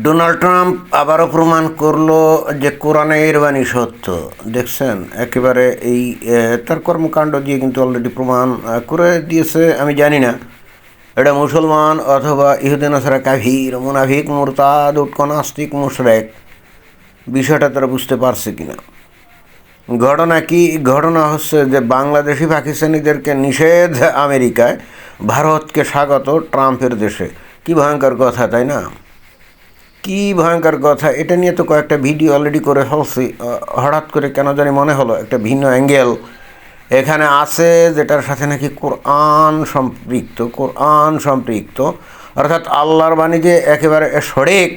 Donald Trump আবারও প্রমাণ করলো যে কোরআনের বাণী সত্য। দেখছেন একেবারে এই তার কর্মকাণ্ড দিয়ে কিন্তু অলরেডি প্রমাণ করে দিয়েছে। আমি জানি না এটা মুসলমান অথবা ইহুদি নাসারা কাফির মুনাফিক মুরতাদ উটকো নাস্তিক মুশরিক, বিষয়টা তারা বুঝতে পারছে কিনা। ঘটনা কি? ঘটনা হচ্ছে যে বাংলাদেশি পাকিস্তানিদেরকে নিষেধ আমেরিকায়, ভারতকে স্বাগত ট্রাম্পের দেশে। কি ভয়ঙ্কর কথা, তাই না? কি ভয়ঙ্কর কথা! এটা নিয়ে তো কয়েকটা ভিডিও অলরেডি করে ফেলছি। হঠাৎ করে কেন জানি মনে হলো একটা ভিন্ন অ্যাঙ্গেল এখানে আছে, যেটার সাথে নাকি কোরআন সম্পৃক্ত, অর্থাৎ আল্লাহর বাণী যে একেবারে সঠিক,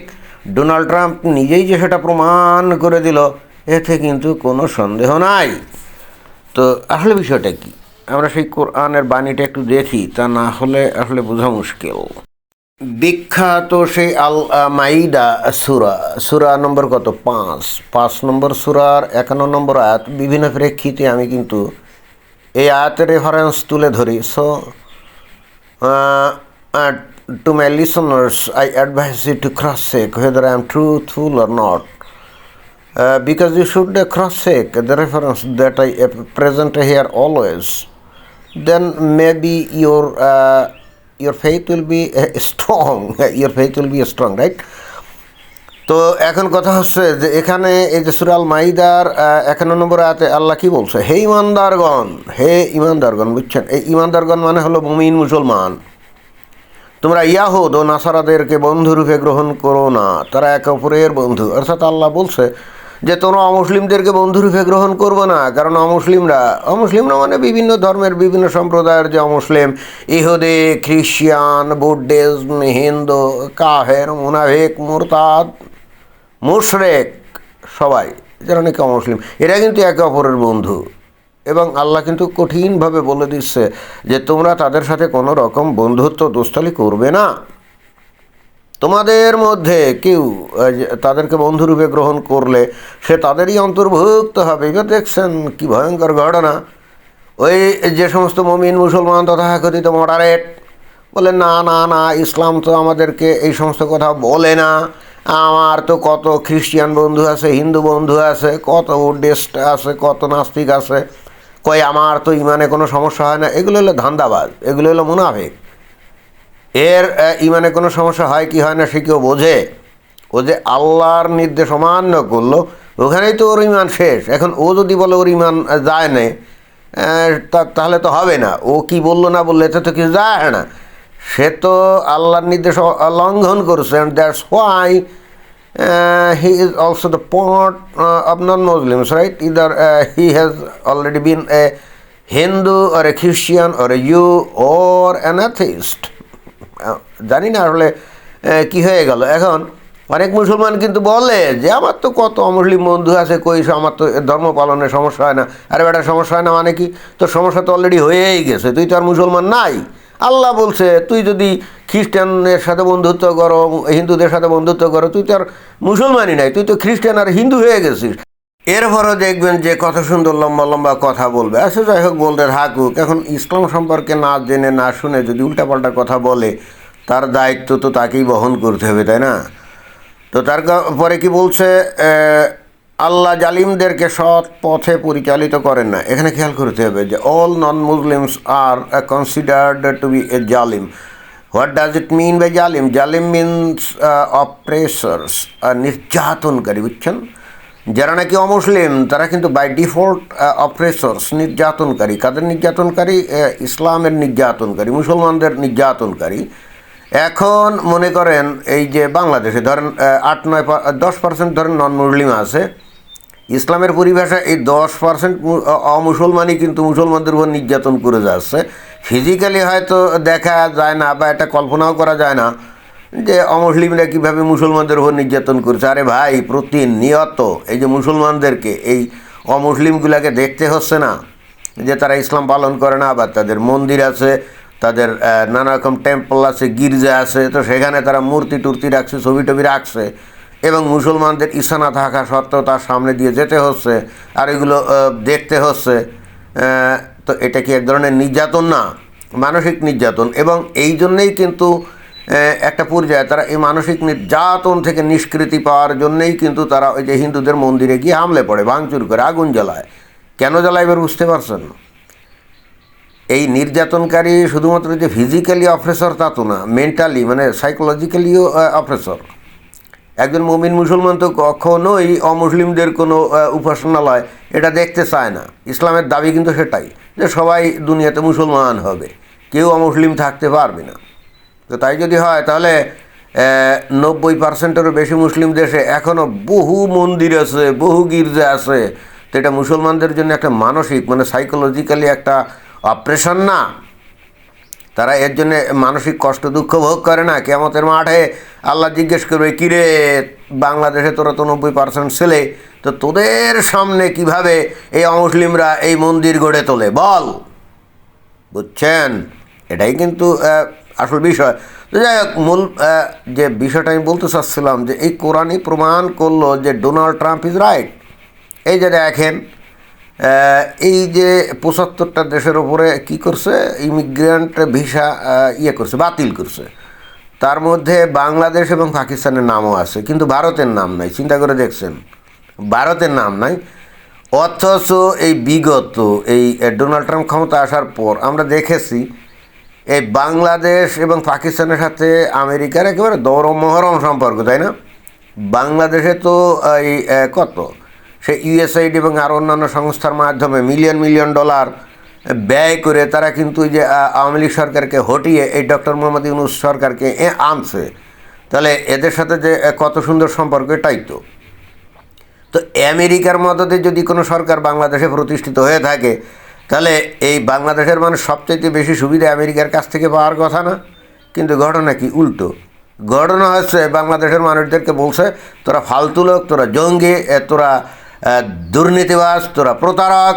ডোনাল্ড ট্রাম্প নিজেই যে সেটা প্রমাণ করে দিল, এতে কিন্তু কোনো সন্দেহ নাই। তো আসলে বিষয়টা কি, আমরা সেই কোরআনের বাণীটা একটু দেখি, তা না হলে আসলে বোঝা মুশকিল। বিখ্যাত সেই আল মাইদা সুরা নম্বর কত? 5 নম্বর সুরার 51 নম্বর আয়াত। বিভিন্ন প্রেক্ষিতে আমি কিন্তু এই আয়াতের রেফারেন্স তুলে ধরি। So to my listeners I advise you to cross check whether I am truthful or not, because you should cross check the reference that I present here always. Then maybe your faith will be strong. Your faith will be strong, right? তো এখন কথা হচ্ছে যে এখানে এই যে সূরা আল মাইদার 51 নম্বর আয়াতে আল্লাহ কি বলছে? হে ইমানদারগণ, বুঝছেন? এই ইমানদারগণ মানে হলো মুমিন মুসলমান। তোমরা ইয়াহুদ ও নাসারাদেরকে বন্ধুরূপে গ্রহণ করো না, তারা একে অপরের বন্ধু। অর্থাৎ আল্লাহ বলছে যে তোমরা অমুসলিমদেরকে বন্ধুরূপে গ্রহণ করবে না, কারণ অমুসলিমরা মানে বিভিন্ন ধর্মের বিভিন্ন সম্প্রদায়ের যে অমুসলিম, ইহুদি, খ্রিস্টান, বুদ্ধিজম, হিন্দু, কাফের, মুনাফিক, মুরতাদ, মুশরিক, সবাই যারা নাকি অমুসলিম, এরা কিন্তু একে অপরের বন্ধু। এবং আল্লাহ কিন্তু কঠিনভাবে বলে দিচ্ছে যে তোমরা তাদের সাথে কোনো রকম বন্ধুত্ব দোস্তালি করবে না। তোমাদের মধ্যে কেউ তাদেরকে বন্ধুরূপে গ্রহণ করলে সে তাদেরই অন্তর্ভুক্ত হবে। এবার দেখছেন কি ভয়ঙ্কর ঘটনা। ওই যে সমস্ত মুমিন মুসলমান তথাকথিত মডারেট বলে না না না, ইসলাম তো আমাদেরকে এই সমস্ত কথা বলে না, আমার তো কত খ্রিস্টান বন্ধু আছে, হিন্দু বন্ধু আছে, কত বুদ্ধিস্ট আছে, কত নাস্তিক আছে, কয় আমার তো ইমানে কোনো সমস্যা হয় না। এগুলো হলো ধান্দাবাজ, এগুলো হলো মুনাফিক। এর ইমানে কোনো সমস্যা হয় কি হয় না সে কেউ বোঝে? ও যে আল্লাহর নির্দেশ অমান্য করলো, ওখানেই তো ওর ইমান শেষ। এখন ও যদি বলে ওর ইমান যায় না, তাহলে তো হবে না। ও কি বললো না বললে এতে তো কিছু যায় না। সে তো আল্লাহর নির্দেশ লঙ্ঘন করছে। And that's why he is also the part of non-Muslims, right? Either he has already been a Hindu or a Christian or a Jew or an atheist. জানি না আসলে কী হয়ে গেল। এখন অনেক মুসলমান কিন্তু বলে যে আমার তো কত অমুসলিম বন্ধু আছে, কই আমার তো ধর্ম পালনের সমস্যা হয় না। আরে বেটা, সমস্যা হয় না মানে কি? তোর সমস্যা তো অলরেডি হয়েই গেছে, তুই তো আর মুসলমান নাই। আল্লাহ বলছে তুই যদি খ্রিস্টানদের সাথে বন্ধুত্ব করো, হিন্দুদের সাথে বন্ধুত্ব করো, তুই তো আর মুসলমানই নাই, তুই তো খ্রিস্টান আর হিন্দু হয়ে গেছিস। এরপরও দেখবেন যে কত সুন্দর লম্বা লম্বা কথা বলবে। আচ্ছা, যাই হোক, বলতে থাকুক। এখন ইসলাম সম্পর্কে না জেনে না শুনে যদি উল্টাপাল্টা কথা বলে, তার দায়িত্ব তো তাকেই বহন করতে হবে, তাই না? তো তারপরে কি বলছে? আল্লাহ জালিমদেরকে সৎ পথে পরিচালিত করেন না। এখানে খেয়াল করতে হবে যে all non Muslims are considered to be a জালিম। What does it mean by জালিম? জালিম মিনস অপ্রেসার্স, নির্যাতনকারী, বুঝছেন? যারা নাকি অমুসলিম তারা কিন্তু বাই ডিফল্ট অপ্রেসার্স, নির্যাতনকারী। কাদের নির্যাতনকারী? ইসলামের নির্যাতনকারী, মুসলমানদের নির্যাতনকারী। এখন মনে করেন এই যে বাংলাদেশে ধরেন 8-9-10% ধরেন নন মুসলিম আছে। ইসলামের পরিভাষা এই 10% অমুসলমানই কিন্তু মুসলমানদের উপর নির্যাতন করে যাচ্ছে। ফিজিক্যালি হয়তো দেখা যায় না বা এটা কল্পনাও করা যায় না যে অমুসলিমরা কীভাবে মুসলমানদের উপর নির্যাতন করছে। আরে ভাই, প্রতিনিয়ত এই যে মুসলমানদেরকে এই অমুসলিমগুলোকে দেখতে হচ্ছে না যে তারা ইসলাম পালন করে না, আবার তাদের মন্দির আছে, তাদের নানা রকম টেম্পল আছে, গির্জা আছে, তো সেখানে তারা মূর্তি টুর্তি রাখছে, ছবি টবি রাখছে, এবং মুসলমানদের ইচ্ছা না থাকা সত্ত্বেও তার সামনে দিয়ে যেতে হচ্ছে আর এগুলো দেখতে হচ্ছে। তো এটা কি এক ধরনের নির্যাতন না? মানসিক নির্যাতন। এবং এই জন্যেই কিন্তু একটা পর্যায়ে তারা এই মানসিক নির্যাতন থেকে নিষ্কৃতি পাওয়ার জন্যই কিন্তু তারা ওই যে হিন্দুদের মন্দিরে গিয়ে হামলে পড়ে, ভাঙচুর করে, আগুন জ্বালায়। কেন জ্বালায় এবার বুঝতে পারছেন? এই নির্যাতনকারী শুধুমাত্র যে ফিজিক্যালি অপ্রেসর তা তো না, মেন্টালি মানে সাইকোলজিক্যালিও অপ্রেসর। একজন মুমিন মুসলমান তো কখনোই অমুসলিমদের কোনো উপাসনালয় এটা দেখতে চায় না। ইসলামের দাবি কিন্তু সেটাই, যে সবাই দুনিয়াতে মুসলমান হবে, কেউ অমুসলিম থাকতে পারবে না। তো তাই যদি হয় তাহলে 90%-এরও বেশি মুসলিম দেশে এখনও বহু মন্দির আছে, বহু গির্জা আছে। তো এটা মুসলমানদের জন্য একটা মানসিক মানে সাইকোলজিক্যালি একটা অপারেশন না? তারা এর জন্য মানসিক কষ্ট দুঃখ ভোগ করে না? কিয়ামতের মাঠে আল্লাহ জিজ্ঞেস করবে, কিরে বাংলাদেশে তোরা তো 90% ছেলে, তো তোদের সামনে কিভাবে এই অমুসলিমরা এই মন্দির গড়ে তোলে বল। বুঝছেন? এটাই কিন্তু আসল বিষয়। তো যাই হোক, মূল যে বিষয়টা আমি বলতে চাচ্ছিলাম যে এই কোরআনই প্রমাণ করলো যে ডোনাল্ড ট্রাম্প ইজ রাইট। এই যে দেখেন, এই যে 75টা দেশের ওপরে কী করছে, ইমিগ্রেন্ট ভিসা করছে, বাতিল করছে। তার মধ্যে বাংলাদেশ এবং পাকিস্তানের নামও আছে, কিন্তু ভারতের নাম নাই। চিন্তা করে দেখছেন, ভারতের নাম নাই। অথচ এই বিগত এই ডোনাল্ড ট্রাম্প ক্ষমতা আসার পর আমরা দেখেছি এই বাংলাদেশ এবং পাকিস্তানের সাথে আমেরিকার একেবারে দরম মহরম সম্পর্ক, তাই না? বাংলাদেশে তো এই কত সে ইউএসআইড এবং আরও অন্যান্য সংস্থার মাধ্যমে মিলিয়ন মিলিয়ন ডলার ব্যয় করে তারা কিন্তু যে আওয়ামী লীগ সরকারকে হটিয়ে এই ডক্টর মোহাম্মদ ইউনূস সরকারকে আনছে। তাহলে এদের সাথে যে কত সুন্দর সম্পর্ক, এটাই তো। তো আমেরিকার মদতে যদি কোনো সরকার বাংলাদেশে প্রতিষ্ঠিত হয়ে থাকে, তাহলে এই বাংলাদেশের মানুষ সবচেয়ে বেশি সুবিধা আমেরিকার কাছ থেকে পাওয়ার কথা না? কিন্তু ঘটনা কি উল্টো। ঘটনা হচ্ছে বাংলাদেশের মানুষদেরকে বলছে, তোরা ফালতু লোক, তোরা জঙ্গি, তোরা দুর্নীতিবাজ, তোরা প্রতারক।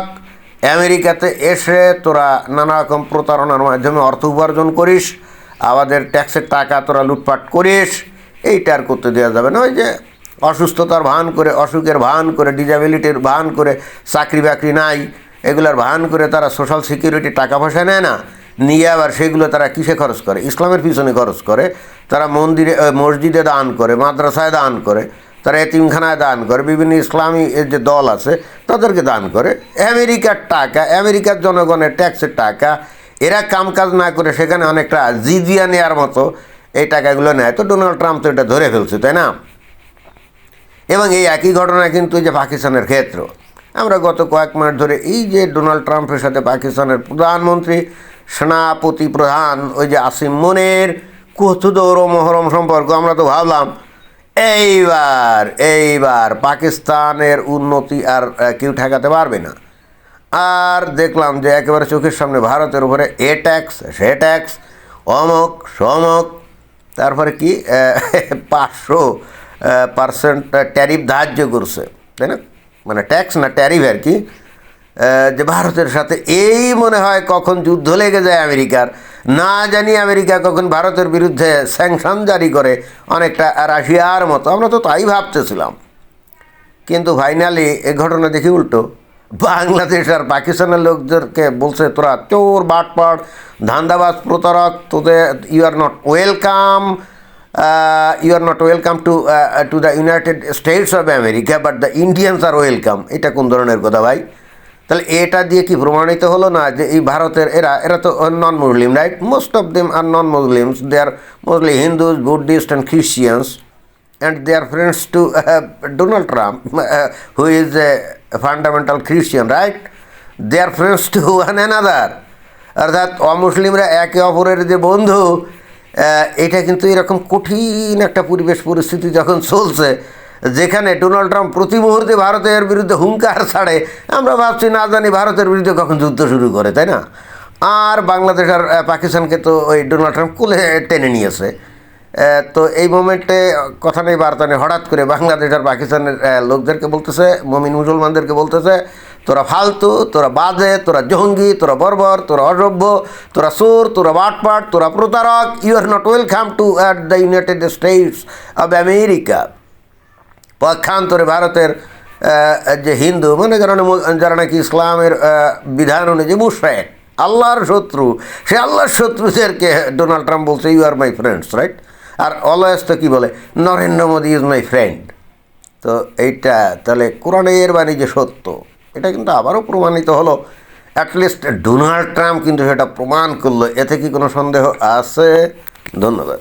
আমেরিকাতে এসে তোরা নানা রকম প্রতারণার মাধ্যমে অর্থ উপার্জন করিস, আমাদের ট্যাক্সের টাকা তোরা লুটপাট করিস। এইটা আর করতে দেওয়া যাবে না। ওই যে অসুস্থতার ভান করে, অসুখের ভান করে, ডিসেবিলিটির ভান করে, চাকরি বাকরি নাই এগুলোর ভান করে তারা সোশ্যাল সিকিউরিটি টাকা পয়সা নেয় না, নিয়ে আবার সেগুলো তারা কিসে খরচ করে? ইসলামের পিছনে খরচ করে। তারা মন্দিরে, মসজিদে দান করে, মাদ্রাসায় দান করে, তারা এতিমখানায় দান করে, বিভিন্ন ইসলামী যে দল আছে তাদেরকে দান করে। আমেরিকার টাকা, আমেরিকার জনগণের ট্যাক্সের টাকা এরা কামকাজ না করে সেখানে অনেকটা জিজিয়া নেওয়ার মতো এই টাকাগুলো নেয়। তো ডোনাল্ড ট্রাম্প তো এটা ধরে ফেলছে, তাই না? এবং এই একই ঘটনা কিন্তু যে পাকিস্তানের ক্ষেত্র, আমরা গত কয়েক মাস ধরে এই যে ডোনাল্ড ট্রাম্পের সাথে পাকিস্তানের প্রধানমন্ত্রী, সেনাপতি প্রধান ওই যে আসিম মনির কত দৌড় মহরম সম্পর্ক। আমরা তো ভাবলাম এইবার পাকিস্তানের উন্নতি আর কেউ ঠেকাতে পারবে না। আর দেখলাম যে একেবারে চোখের সামনে ভারতের উপরে এ ট্যাক্স, সে ট্যাক্স, অমক সমক, তারপরে কি 500% ট্যারিফ ধার্য করছে, তাই না? মানে ট্যাক্স না, ট্যারিফ আর কি। যে ভারতের সাথে এই মনে হয় কখন যুদ্ধ লেগে যায় আমেরিকার, না জানি আমেরিকা কখন ভারতের বিরুদ্ধে স্যাংশন জারি করে, অনেকটা রাশিয়ার মতো। আমরা তো তাই ভাবতেছিলাম, কিন্তু ফাইনালি এ ঘটনা দেখি উল্টো। বাংলাদেশ আর পাকিস্তানের লোকদেরকে বলছে, তোরা চোর, বাটপাট, ধান্দাবাজ, প্রতারক, তোদের you are not welcome, to the United States of America, but the Indians are welcome. এটা কোন ধরনের কথা ভাই? তাহলে এটা দিয়ে কি প্রমাণিত হলো না যে এই ভারতের এরা তো non Muslim, right? Most of them are non Muslims. They are mostly Hindus, Buddhist and Christians, and they are friends to Donald Trump, who is a fundamental Christian, right? They are friends to one another. অর্থাৎ অমুসলিমরা একে অপরের যে বন্ধু, এটা কিন্তু এরকম কঠিন একটা পরিবেশ পরিস্থিতি যখন চলছে, যেখানে ডোনাল্ড ট্রাম্প প্রতি মুহূর্তে ভারতের বিরুদ্ধে হুঙ্কার ছাড়ে, আমরা ভাবছি না জানি ভারতের বিরুদ্ধে কখন যুদ্ধ শুরু করে, তাই না? আর বাংলাদেশ আর পাকিস্তানকে তো ওই ডোনাল্ড ট্রাম্প কোলে টেনে নিয়েছে। তো এই মোমেন্টে কথা নেই বার্তা নেই, হঠাৎ করে বাংলাদেশ আর পাকিস্তানের লোকদেরকে বলতেছে, মুমিন মুসলমানদেরকে বলতেছে, তোরা ফালতু, তোরা বাজে, তোরা জঙ্গি, তোরা বর্বর, তোরা অসভ্য, তোরা চোর, তোরা বাটপাট, তোরা প্রতারক। You are not welcome to the United States of America. পক্ষান্তরে ভারতের যে হিন্দু, মানে যারা নাকি ইসলামের বিধান অনুযায়ী মুশরিক, আল্লাহর শত্রু, সে আল্লাহর শত্রুদেরকে ডোনাল্ড ট্রাম্প বলছে you are my friends, right? আর অলওয়েজ তো কী বলে, Narendra Modi is my friend. তো এইটা তাহলে কোরআনের বাণী যে সত্য, এটা কিন্তু আবারও প্রমাণিত হলো। অ্যাটলিস্ট ডোনাল্ড ট্রাম্প কিন্তু সেটা প্রমাণ করলো, এতে কি কোনো সন্দেহ আছে? ধন্যবাদ।